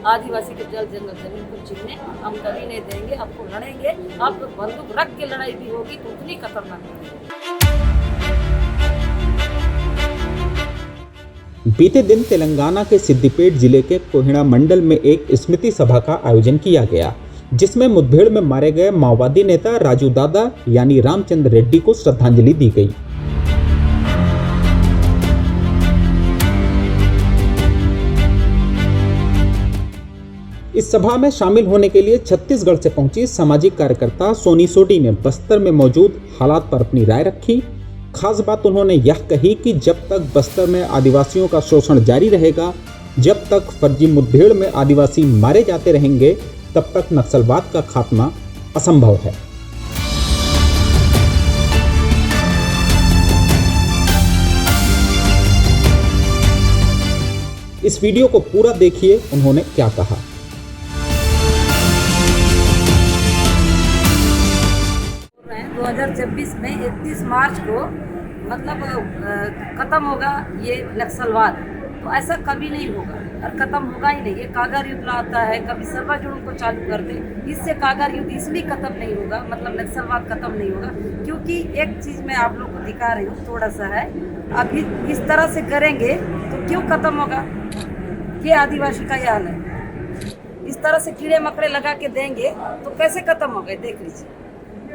आदिवासी के जल जंगल जमीन को छीनने हम कभी नहीं देंगे। आपको लड़ेंगे, आपको बंदूक रख के लड़ाई भी होगी तो उतनी खतरनाक होगी। बीते दिन तेलंगाना के सिद्दीपेट जिले के कोहिड़ा मंडल में एक स्मृति सभा का आयोजन किया गया, जिसमें मुठभेड़ में मारे गए माओवादी नेता राजू दादा यानी रामचंद्र रेड्डी को श्रद्धांजलि दी गई। इस सभा में शामिल होने के लिए छत्तीसगढ़ से पहुंची सामाजिक कार्यकर्ता सोनी सोडी ने बस्तर में मौजूद हालात पर अपनी राय रखी। खास बात उन्होंने यह कही कि जब तक बस्तर में आदिवासियों का शोषण जारी रहेगा, जब तक फर्जी मुठभेड़ में आदिवासी मारे जाते रहेंगे, तब तक नक्सलवाद का खात्मा असंभव है। इस वीडियो को पूरा देखिए, उन्होंने क्या कहा। 2026 में 31 मार्च को मतलब ख़त्म होगा ये नक्सलवाद, तो ऐसा कभी नहीं होगा और ख़त्म होगा ही नहीं। ये कागर युद्ध आता है, कभी सर्वा जुड़ूं को चालू कर दे, इससे कागर युद्ध इसलिए ख़त्म नहीं होगा, मतलब नक्सलवाद ख़त्म नहीं होगा, क्योंकि एक चीज़ मैं आप लोग को दिखा रही हूँ, थोड़ा सा है। अभी इस तरह से करेंगे तो क्यों ख़त्म होगा? ये आदिवासी का ये हाल है। इस तरह से कीड़े मकड़े लगा के देंगे तो कैसे ख़त्म हो गए, देख लीजिए।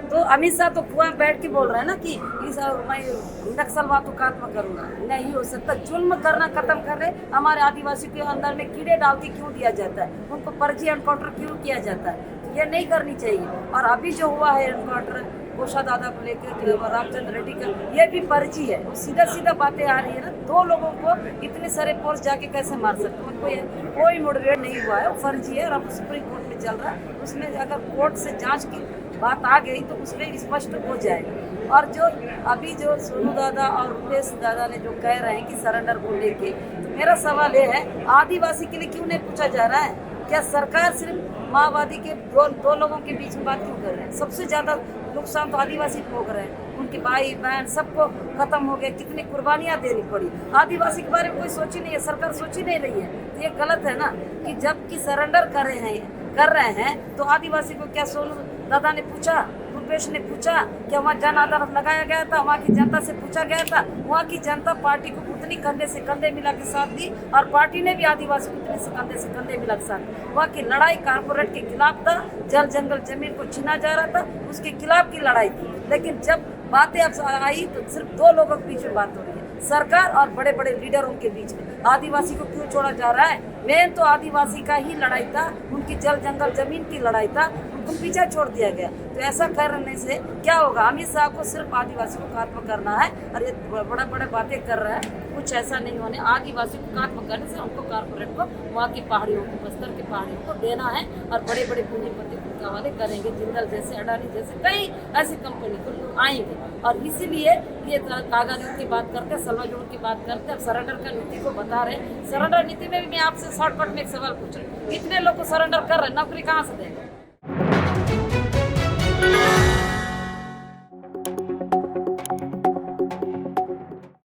तो अमित शाह तो कुआं बैठ के बोल रहे हैं ना कि इस मैं नक्सलवाद को खात्मा करूंगा। नहीं हो सकता। जुल्म करना खत्म कर रहे। हमारे आदिवासी के अंदर में कीड़े डाल के क्यों दिया जाता है, उनको फर्जी एनकाउंटर क्यों किया जाता है, ये नहीं करनी चाहिए। और अभी जो हुआ है एनकाउंटर कोशा दादा को लेकर रामचंद्र रेड्डी का, ये भी फर्जी है। सीधा सीधा बातें आ रही है ना, 2 लोगों को इतने सारे फोर्स जाके कैसे मार सकते हैं? कोई मुठभेड़ नहीं हुआ है, वो फर्जी है और अब सुप्रीम कोर्ट में चल रहा है। उसमें अगर कोर्ट से जांच की बात आ गई तो उसमें स्पष्ट हो जाएगा। और जो अभी जो सोनू दादा और रुपेश दादा ने जो कह रहे हैं कि सरेंडर को लेके, तो मेरा सवाल ये है, आदिवासी के लिए क्यों नहीं पूछा जा रहा है? क्या सरकार सिर्फ माओवादी के दो लोगों के बीच में बात क्यों कर रहे हैं? सबसे ज़्यादा नुकसान तो आदिवासी भोग रहे हैं, उनके भाई बहन सबको खत्म हो गए, कितनी कुर्बानियाँ देनी पड़ी। आदिवासी के बारे में कोई सोच ही नहीं है, सरकार सोच ही नहीं रही है। तो ये गलत है ना कि जबकि सरेंडर कर रहे हैं तो आदिवासी को क्या सोनू दादा ने पूछा, रुपेश ने पूछा, क्या वहाँ जन अदालत लगाया गया था? वहाँ की जनता से पूछा गया था? वहाँ की जनता पार्टी को उतनी कंधे से कंधे मिला के साथ दी और पार्टी ने भी आदिवासी को उतने से कंधे मिला के साथ दी। वहाँ की लड़ाई कारपोरेट के खिलाफ था, जल जंगल जमीन को छीना जा रहा था, उसके खिलाफ की लड़ाई थी। लेकिन जब बातें अब आई तो सिर्फ 2 लोगों के बीच में बात हो रही है, सरकार और बड़े बड़े लीडरों के बीच में। आदिवासी को क्यों छोड़ा जा रहा है? मेन तो आदिवासी का ही लड़ाई था, उनकी जल जंगल जमीन की लड़ाई था, उनको पीछे छोड़ दिया गया। तो ऐसा करने से क्या होगा? अमित शाह को सिर्फ आदिवासी को खात्मा करना है और ये बड़ा बातें कर रहा है, कुछ ऐसा नहीं होने। आदिवासी को खात्मा करने से हमको कारपोरेट को वहाँ की पहाड़ियों को, बस्तर की पहाड़ियों को देना है और बड़े बड़े पूंजीपति वाले करेंगे, जिंदल जैसे, अडानी जैसे कई ऐसी कंपनी को लोग आएंगे। और इसीलिए ये कागज की बात करते हैं, सलवा जोड़ की बात करते हैं, सरेंडर का नीति को बता रहे हैं। सरेंडर नीति में भी मैं आपसे शॉर्टकट में एक सवाल पूछ रही हूँ, कितने लोग को सरेंडर कर रहे हैं? नौकरी कहाँ से देंगे?